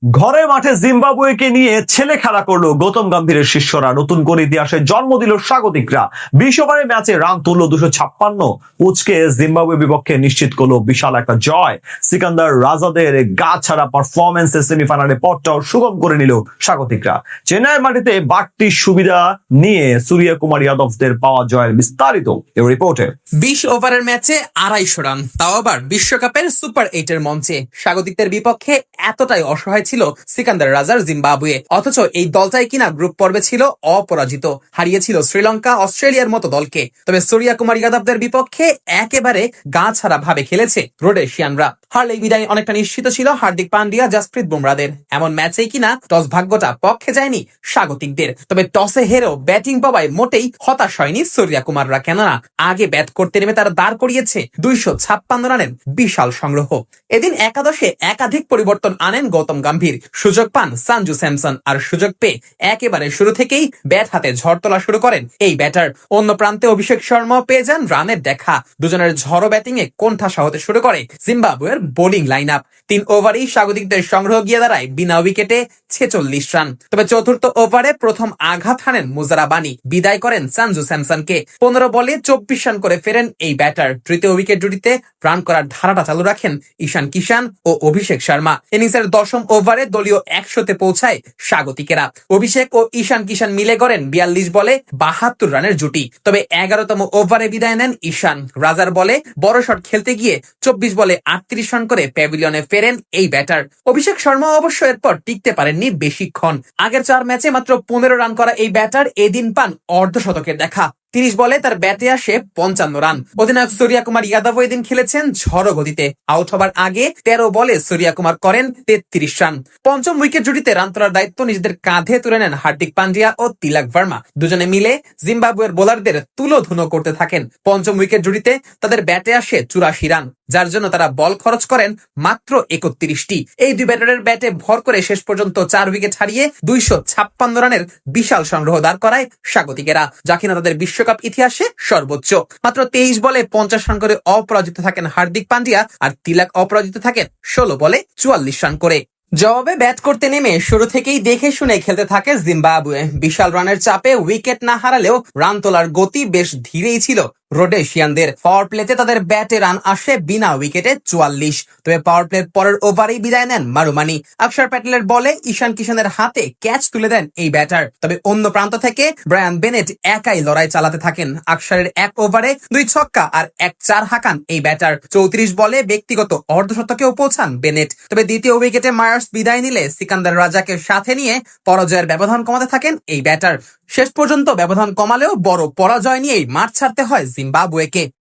ঘরের মাঠে জিম্বাবুয়েকে নিয়ে ছেলে খেলা করলো গৌতম গম্ভীরের শিষ্যরা। নতুন করে ইতিহাসে জন্ম দিল স্বাগতিকরা। 20 ওভারের ম্যাচে রান তুললো 256, উচকে জিম্বাবুয়ে বিপক্ষে নিশ্চিত করলো বিশাল একটা জয়। সিকান্দার রাজাদের গা ছাড়া পারফরমেন্সে সেমিফাইনালে পথটাও সুগম করে নিল স্বাগতিকরা। চেন্নাইয়ের মাটিতে বাড়তি সুবিধা নিয়ে সূর্য কুমার যাদবদের পাওয়া জয়ের বিস্তারিত এই রিপোর্টে। 20 ওভারের ম্যাচে 250 রান, তাও আবার বিশ্বকাপের সুপার 8-এর মঞ্চে। স্বাগতিকদের বিপক্ষে এতটাই অসহায় ছিল সিকান্দার রাজার জিম্বাবুয়ে। অথচ এই দলটাই কিনা গ্রুপ পর্বে ছিল অপরাজিত, হারিয়েছিল শ্রীলঙ্কা, অস্ট্রেলিয়ার মতো দলকে। তবে সূর্য কুমার যাদবদের বিপক্ষে একেবারে গা ছাড়া ভাবে খেলেছে রোডেশিয়ানরা। হারলেই বিদায় অনেকটা নিশ্চিত ছিল হার্দিক পান্ডিয়া, জাসপ্রীত বুমরাদের। এমন ম্যাচেই কিনা টস ভাগ্যটা পক্ষে যায়নি স্বাগতিকদের। তবে টসে হেরেও ব্যাটিং পাওয়ায় মোটেই হতাশ হয়নি সূর্য কুমাররা, কেননা আগে ব্যাট করতে নেমে তারা দাঁড় করিয়েছে 256 রানের বিশাল সংগ্রহ। এদিন একাদশে একাধিক পরিবর্তন আনেন গৌতম গম্ভীর। সুযোগ পান সঞ্জু স্যামসন, আর সুযোগ পেয়ে একেবারে শুরু থেকেই ব্যাট হাতে ঝড় তোলা শুরু করেন এই ব্যাটার। অন্য প্রান্তে অভিষেক শর্মাও পেয়ে যান রানের দেখা। দুজনের ঝড়ো ব্যাটিং এ কোণঠাসা হতে শুরু করে জিম্বাবুয়ের বোলিং লাইন আপ। 3 ওভারেই স্বাগতিকদের সংগ্রহ গিয়ে দাঁড়ায় বিনা উইকেটে 46 রান। তবে চতুর্থ ওভারে প্রথম আঘাত হানেন মুজারা বানি, বিদায় করেন সঞ্জু স্যামসনকে। 15 বলে 24 রান করে ফেরেন এই ব্যাটার। তৃতীয় উইকেট জুটিতে রান করার ধারাটা চালু রাখেন ঈশান কিষান ও অভিষেক শর্মা। ইনিংসের 10ম ওভারে দলীয় 100-তে পৌঁছায় স্বাগতিকেরা। অভিষেক ও ঈশান কিষান মিলে করেন 42 বলে 72 রানের জুটি। তবে 11তম ওভারে বিদায় নেন ঈশান। রাজার বলে বড় শট খেলতে গিয়ে 24 বলে 38 রান করে প্যাভিলিয়নে ফেরেন এই ব্যাটার। অভিষেক শর্মা অবশ্য এরপর টিকতে পারেননি বেশিক্ষণ। আগের 4 ম্যাচে মাত্র 15 রান করা এই ব্যাটার এদিন পান অর্ধশতকের দেখা। 30 বলে তার ব্যাটে আসে 55 রান। অধিনায়ক সূর্য কুমার যাদব এদিন খেলেছেন ঝড়ো গতিতে। আউট হবার আগে 13 বলে সূর্য কুমার করেন 33 রান। পঞ্চম উইকেট জুটিতে রান তোলার দায়িত্ব নিজেদের কাঁধে তুলে নেন হার্দিক পান্ডিয়া ও তিলক ভার্মা। দুজনে মিলে জিম্বাবুয়ের বোলারদের তুলোধুনো করতে থাকেন। পঞ্চম উইকেট জুটিতে তাদের ব্যাটে আসে 84 রান, যার জন্য তারা বল খরচ করেন মাত্র 31টি। এই দুই ব্যাটারের ব্যাটে ভর করে শেষ পর্যন্ত 4 উইকেট হারিয়ে 256 রানের বিশাল সংগ্রহ দাঁড় করায় স্বাগতিকেরা, যা কিনা তাদের বিশ্বকাপ ইতিহাসে সর্বোচ্চ। মাত্র 23 বলে 50 রান করে অপরাজিত থাকেন হার্দিক পান্ডিয়া, আর তিলক অপরাজিত থাকেন 16 বলে 44 রান করে। জবাবে ব্যাট করতে নেমে শুরু থেকেই দেখে শুনে খেলতে থাকে জিম্বাবুয়ে। বিশাল রানের চাপে উইকেট না হারালেও রান তোলার গতি বেশ ধীরেই ছিল রোডেশিয়ানদের। পাওয়ার প্লেতে তাদের ব্যাটে রান আসে বিনা উইকেটে 44। তবে পাওয়ার প্লের পরের ওভারেই বিদায় নেন মারুমানি। আকসার প্যাটেলের বলে ঈশান কিষানের হাতে ক্যাচ তুলে দেন এই ব্যাটার। তবে অন্য প্রান্ত থেকে ব্রায়ান বেনেট একাই লড়াই চালাতে থাকেন। আকসারের 1 ওভারে 2 ছক্কা আর 1 চার হাঁকান এই ব্যাটার। 34 বলে ব্যক্তিগত অর্ধশতকেও পৌঁছান বেনেট। তবে দ্বিতীয় উইকেটে মায়ার্স বিদায় নিলে সিকান্দার রাজাকে সাথে নিয়ে পরাজয়ের ব্যবধান কমাতে থাকেন এই ব্যাটার। শেষ পর্যন্ত ব্যবধান কমালেও বড় পরাজয় নিয়েই মাঠ ছাড়তে হয় জিম্বাবুয়েকে।